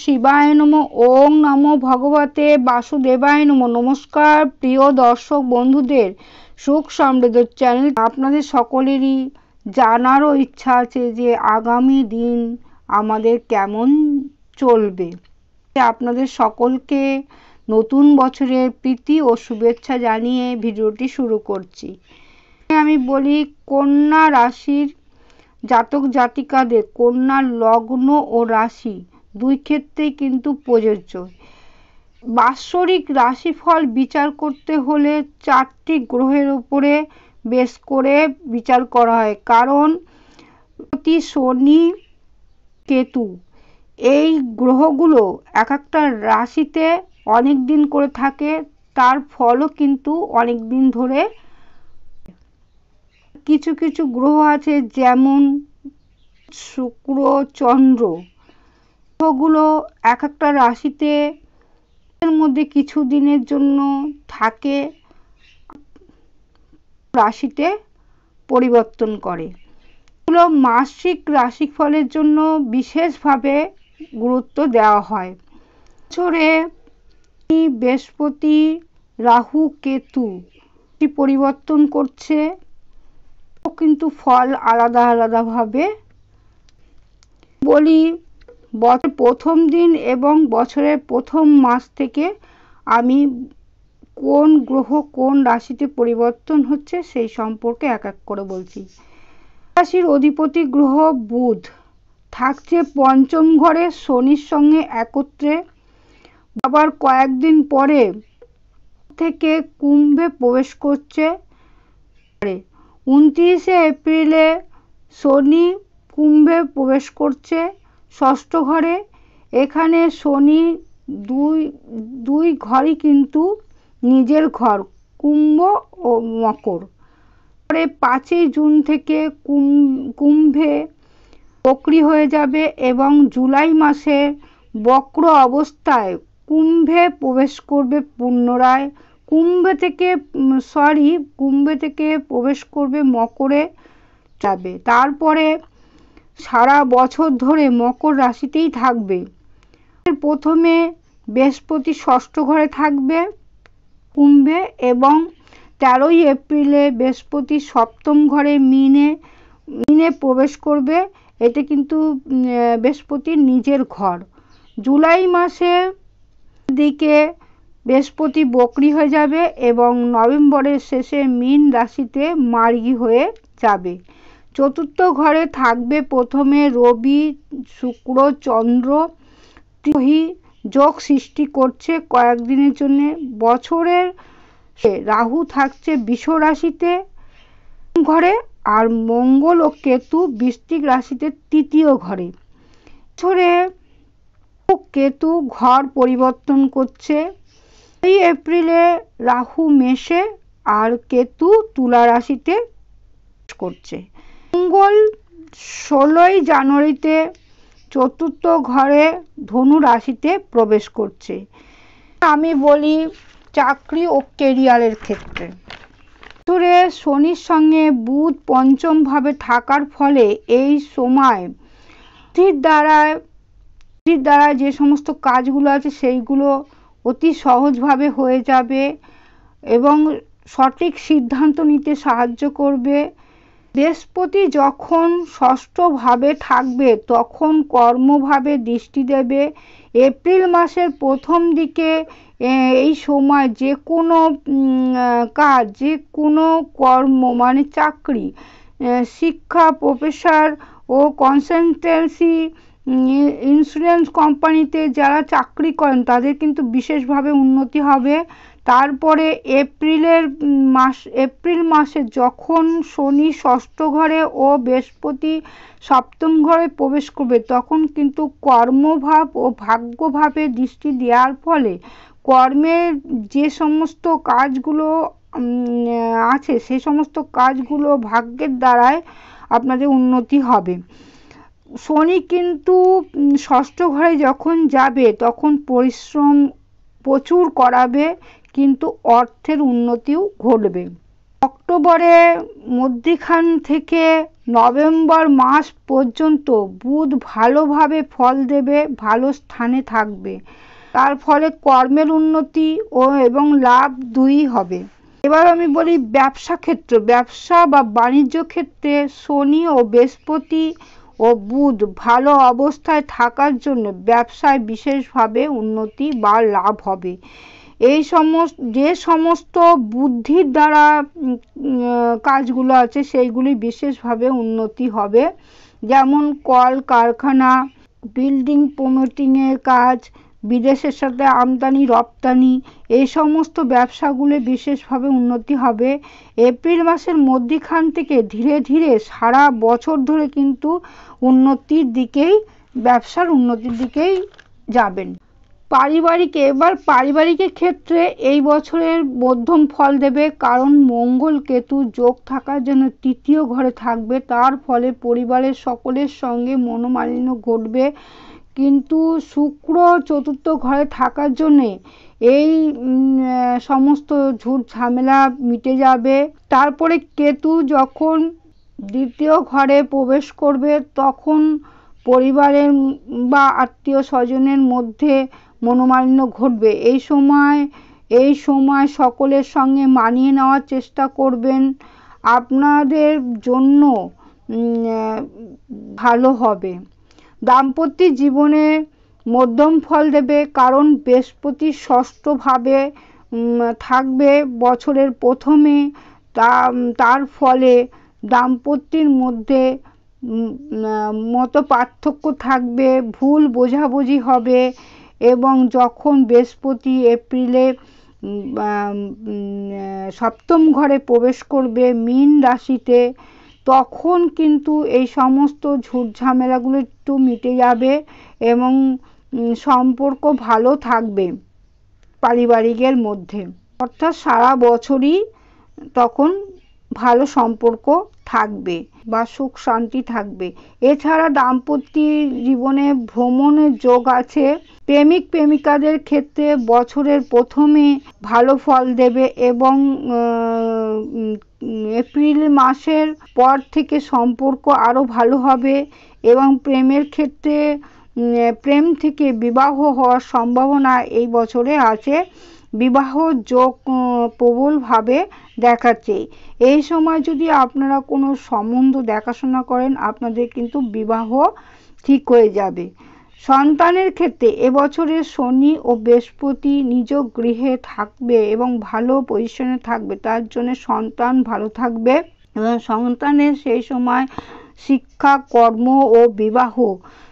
শিবায় নমঃ। ওং নমো ভগবতে বাসুদেবায় নমঃ। নমস্কার প্রিয় দর্শক বন্ধুদের, সুখ সমৃদ্ধ চ্যানেল আপনাদের সকলেরই জানারও ইচ্ছা আছে যে আগামী দিন আমাদের কেমন চলবে। আপনাদের সকলকে নতুন বছরের প্রীতি ও শুভেচ্ছা জানিয়ে ভিডিওটি শুরু করছি। আমি বলি, কন্যা রাশির জাতক জাতিকাদের কন্যা লগ্ন ও রাশি দুই ক্ষেত্রেই কিন্তু প্রযোজ্য। বাৎসরিক রাশিফল বিচার করতে হলে 4টি গ্রহের উপরে বেশ করে বিচার করা হয়, কারণ প্রতি শনি কেতু এই গ্রহগুলো এক একটা রাশিতে অনেক দিন করে থাকে, তার ফলও কিন্তু অনেক দিন ধরে। কিছু কিছু গ্রহ আছে যেমন শুক্র, চন্দ্র, গ্রহগুলো এক একটা রাশিতে এর মধ্যে কিছু দিনের জন্য থাকে, রাশিতে পরিবর্তন করে। এগুলো মাসিক রাশিফলের জন্য বিশেষভাবে গুরুত্ব দেওয়া হয়। বছরে বৃহস্পতি, রাহু, কেতু পরিবর্তন করছে, কিন্তু ফল আলাদা আলাদাভাবে। বলি, বছর প্রথম দিন এবং বছরের প্রথম মাস থেকে আমি কোন গ্রহ কোন রাশিতে পরিবর্তন হচ্ছে সেই সম্পর্কে এক এক করে বলছি। রাশির অধিপতি গ্রহ বুধ থাকছে পঞ্চম ঘরে শনির সঙ্গে একত্রে। আবার কয়েকদিন পরে থেকে কুম্ভে প্রবেশ করছে। 29শে এপ্রিলে শনি কুম্ভে প্রবেশ করছে ষষ্ঠ ঘরে। এখানে শনি দুই ঘরই কিন্তু নিজের ঘর, কুম্ভ ও মকর। পরে 5ই জুন থেকে কুম্ভে বক্রী হয়ে যাবে এবং জুলাই মাসে বক্র অবস্থায় কুম্ভে প্রবেশ করবে পুনরায়। কুম্ভে থেকে প্রবেশ করবে মকরে যাবে। তারপরে সারা বছর ধরে মকর রাশিতেই থাকবে। প্রথমে বৃহস্পতি ষষ্ঠ ঘরে থাকবে কুম্ভে, এবং 13ই এপ্রিলে বৃহস্পতি সপ্তম ঘরে মিনে প্রবেশ করবে। এটা কিন্তু বৃহস্পতির নিজের ঘর। জুলাই মাসের দিকে বৃহস্পতি বক্রী হয়ে যাবে এবং নভেম্বরের শেষে মীন রাশিতে মার্গী হয়ে যাবে। চতুর্থ ঘরে থাকবে প্রথমে রবি, শুক্র, চন্দ্র যোগ সৃষ্টি করছে কয়েকদিনের জন্য। বছরের রাহু থাকছে বৃষ রাশিতে ঘরে, আর মঙ্গল ও কেতু বৃশ্চিক রাশিতে তৃতীয় ঘরে। বছরে কেতু ঘর পরিবর্তন করছে। 2 এপ্রিলে রাহু মেষে আর কেতু তুলা রাশিতে করছে। মঙ্গল 16ই জানুয়ারিতে চতুর্থ ঘরে ধনু রাশিতে প্রবেশ করছে। আমি বলি চাকরি ও ক্যারিয়ারের ক্ষেত্রে শনির সঙ্গে বুধ পঞ্চম ভাবে থাকার ফলে এই সময় দ্বারা যে সমস্ত কাজগুলো আছে সেইগুলো অতি সহজভাবে হয়ে যাবে এবং সঠিক সিদ্ধান্ত নিতে সাহায্য করবে। বৃহস্পতি যখন ষষ্ঠভাবে থাকবে তখন কর্মভাবে দৃষ্টি দেবে। এপ্রিল মাসের প্রথম দিকে এই সময় যে কোনো কাজ, যে কোনো কর্ম মানে চাকরি, শিক্ষা, প্রফেসর ও কনসালটেন্সি, ইন্স্যুরেন্স কোম্পানিতে যারা চাকরি করেন তাদের কিন্তু বিশেষভাবে উন্নতি হবে। তারপরে এপ্রিল মাসে যখন শনি ষষ্ঠ ঘরে ও বৃহস্পতি সপ্তম ঘরে প্রবেশ করবে তখন কিন্তু কর্মভাব ও ভাগ্যভাবে দৃষ্টি দেওয়ার ফলে কর্মের যে সমস্ত কাজগুলো আছে সেই সমস্ত কাজগুলো ভাগ্যের দ্বারায় আপনাদের উন্নতি হবে। শনি কিন্তু ষষ্ঠ ঘরে যখন যাবে তখন পরিশ্রম প্রচুর করাবে, কিন্তু অর্থের উন্নতিও ঘটবে। অক্টোবরের মধ্যিখান থেকে নভেম্বর মাস পর্যন্ত বুধ ভালোভাবে ফল দেবে, ভালো স্থানে থাকবে। তার ফলে কর্মের উন্নতি এবং লাভ দুইই হবে। এবার আমি বলি ব্যবসা ক্ষেত্র, ব্যবসা বা বাণিজ্য ক্ষেত্রে শনি ও বৃহস্পতি ও বুধ ভালো অবস্থায় থাকার জন্য ব্যবসায় বিশেষভাবে উন্নতি বা লাভ হবে। এই যে সমস্ত বুদ্ধির দ্বারা কাজগুলো আছে সেইগুলি বিশেষভাবে উন্নতি হবে, যেমন কল কারখানা, বিল্ডিং প্রমোটিংয়ের কাজ, বিদেশের সাথে আমদানি রপ্তানি, এই সমস্ত ব্যবসাগুলো বিশেষভাবে উন্নতি হবে। এপ্রিল মাসের মধ্যখান থেকে ধীরে ধীরে সারা বছর ধরে কিন্তু উন্নতির দিকেই, ব্যবসার উন্নতির দিকেই যাবেন। এবার পারিবারিকের ক্ষেত্রে এই বছরের মধ্যম ফল দেবে, কারণ মঙ্গল কেতু যোগ থাকার জন্য তৃতীয় ঘরে থাকবে। তার ফলে পরিবারের সকলের সঙ্গে মনোমালিন্য ঘটবে, কিন্তু শুক্র চতুর্থ ঘরে থাকার জন্যে এই সমস্ত ঝুট ঝামেলা মিটে যাবে। তারপরে কেতু যখন দ্বিতীয় ঘরে প্রবেশ করবে তখন পরিবারের বা আত্মীয় স্বজনের মধ্যে মনোমালিন্য ঘটবে। এই সময় সকলের সঙ্গে মানিয়ে নেওয়ার চেষ্টা করবেন, আপনাদের জন্য ভালো হবে। দাম্পত্য জীবনে মধ্যম ফল দেবে, কারণ বৃহস্পতি ষষ্ঠভাবে থাকবে বছরের প্রথমে। তার ফলে দাম্পত্যের মধ্যে মত পার্থক্য থাকবে, ভুল বোঝাবুঝি হবে, এবং যখন বৃহস্পতি এপ্রিলে সপ্তম ঘরে প্রবেশ করবে মীন রাশিতে, তখন কিন্তু এই সমস্ত ঝুট ঝামেলাগুলো একটু মিটে যাবে এবং সম্পর্ক ভালো থাকবে পারিবারিকের মধ্যে। অর্থাৎ সারা বছরই তখন ভালো সম্পর্ক থাকবে বা সুখ শান্তি থাকবে। এছাড়া দাম্পত্য জীবনে ভ্রমণের যোগ আছে। প্রেমিক প্রেমিকাদের ক্ষেত্রে বছরের প্রথমে ভালো ফল দেবে এবং এপ্রিল মাসের পর থেকে সম্পর্ক আরও ভালো হবে এবং প্রেমের ক্ষেত্রে প্রেম থেকে বিবাহ হওয়ার সম্ভাবনা এই বছরে আছে। বিবাহ যোগ প্রবলভাবে দেখাচ্ছে। এই সময় যদি আপনারা কোনো সম্বন্ধ দেখাশোনা করেন, আপনাদের কিন্তু বিবাহ ঠিক হয়ে যাবে। সন্তানের ক্ষেত্রে এবছরে শনি ও বৃহস্পতি নিজ গৃহে থাকবে এবং ভালো পজিশনে থাকবে, তার জন্য সন্তান ভালো থাকবে এবং সন্তানের সেই সময় শিক্ষা, কর্ম ও বিবাহ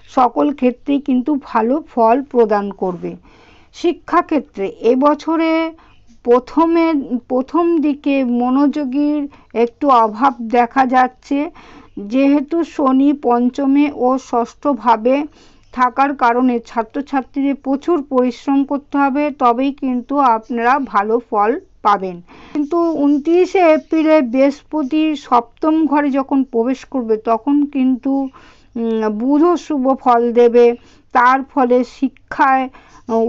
সকল ক্ষেত্রেই কিন্তু ভালো ফল প্রদান করবে। শিক্ষাক্ষেত্রে এবছরে প্রথম দিকে মনোযোগীর একটু অভাব দেখা যাচ্ছে, যেহেতু শনি পঞ্চমে ও ষষ্ঠভাবে থাকার কারণে ছাত্রছাত্রীদের প্রচুর পরিশ্রম করতে হবে, তবেই কিন্তু আপনারা ভালো ফল পাবেন। কিন্তু 29শে এপ্রিলে বৃহস্পতি সপ্তম ঘরে যখন প্রবেশ করবে তখন কিন্তু বুধও শুভ ফল দেবে। তার ফলে শিক্ষায়,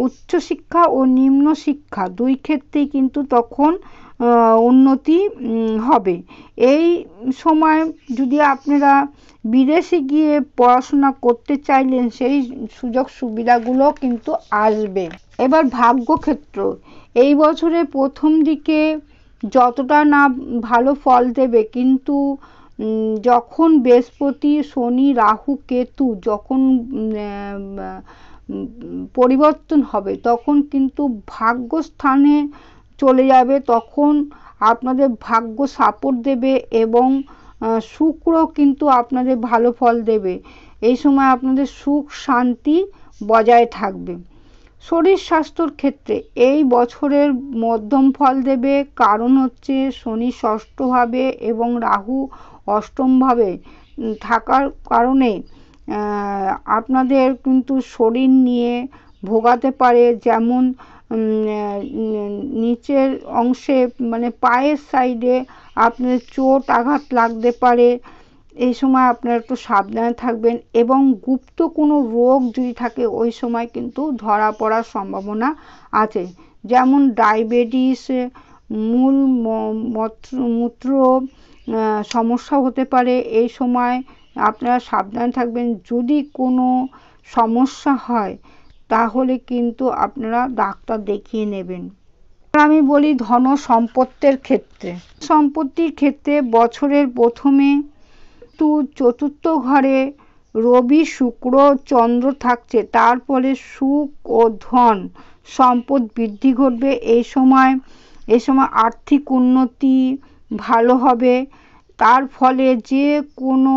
উচ্চশিক্ষা ও নিম্ন শিক্ষা দুই ক্ষেত্রেই কিন্তু তখন উন্নতি হবে। এই সময় যদি আপনারা বিদেশে গিয়ে পড়াশোনা করতে চাইলেন, সেই সুযোগ সুবিধাগুলো কিন্তু আসবে। এবার ভাগ্যক্ষেত্র, এই বছরের প্রথম দিকে যতটা না ভালো ফল দেবে, কিন্তু যখন বৃহস্পতি, শনি, রাহু, কেতু যখন পরিবর্তন হবে তখন কিন্তু ভাগ্যস্থানে চলে যাবে, তখন আপনাদের ভাগ্য সাপোর্ট দেবে এবং শুক্র কিন্তু আপনাদের ভালো ফল দেবে। এই সময় আপনাদের সুখ শান্তি বজায় থাকবে। শরীর স্বাস্থ্যর ক্ষেত্রে এই বছরের মধ্যম ফল দেবে, কারণ হচ্ছে শনি ষষ্ঠভাবে এবং রাহু অষ্টমভাবে থাকার কারণে আপনাদের কিন্তু শরীর নিয়ে ভোগাতে পারে, যেমন নিচের অংশে মানে পায়ের সাইডে আপনাদের চোট আঘাত লাগতে পারে। এই সময় আপনারা একটু সাবধানে থাকবেন এবং গুপ্ত কোনো রোগ যদি থাকে ওই সময় কিন্তু ধরা পড়ার সম্ভাবনা আছে, যেমন ডায়াবেটিস মূত্র সমস্যা হতে পারে। এই সময় আপনারা সাবধান থাকবেন। যদি কোনো সমস্যা হয় তাহলে কিন্তু আপনারা ডাক্তার দেখিয়ে নেবেন। আমি বলি ধন সম্পত্তির ক্ষেত্রে, সম্পত্তির ক্ষেত্রে বছরের প্রথমে চতুর্থ ঘরে রবি, শুক্র, চন্দ্র থাকছে, তার ফলে সুখ ও ধন সম্পদ বৃদ্ধি ঘটবে। এই সময় আর্থিক উন্নতি ভালো হবে। তার ফলে যে কোনো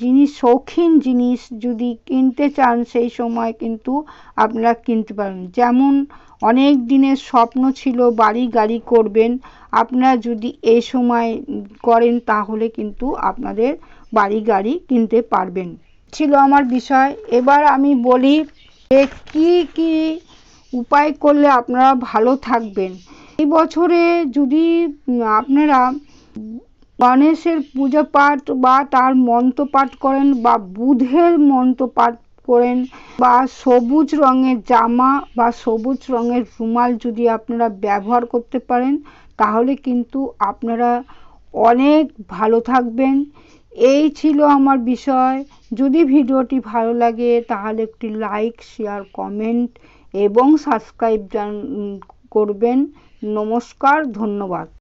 জিনিস, শৌখিন জিনিস যদি কিনতে চান সেই সময় কিন্তু আপনারা কিনতে পারেন। যেমন অনেক দিনের স্বপ্ন ছিল বাড়ি গাড়ি করবেন, আপনারা যদি এই সময় করেন তাহলে কিন্তু আপনাদের বাড়ি গাড়ি কিনতে পারবেন। ছিল আমার বিষয়। এবার আমি বলি যে কি কি উপায় করলে আপনারা ভালো থাকবেন। এই বছরে যদি আপনারা গণেশের পূজা পাঠ বা তার মন্ত্র পাঠ করেন বা বুধের মন্ত্র পাঠ করেন বা সবুজ রঙের জামা বা সবুজ রঙের রুমাল যদি আপনারা ব্যবহার করতে পারেন তাহলে কিন্তু আপনারা অনেক ভালো থাকবেন। এই ছিল আমার বিষয়। যদি ভিডিওটি ভালো লাগে তাহলে একটি লাইক, শেয়ার, কমেন্ট এবং সাবস্ক্রাইব করবেন। নমস্কার, ধন্যবাদ।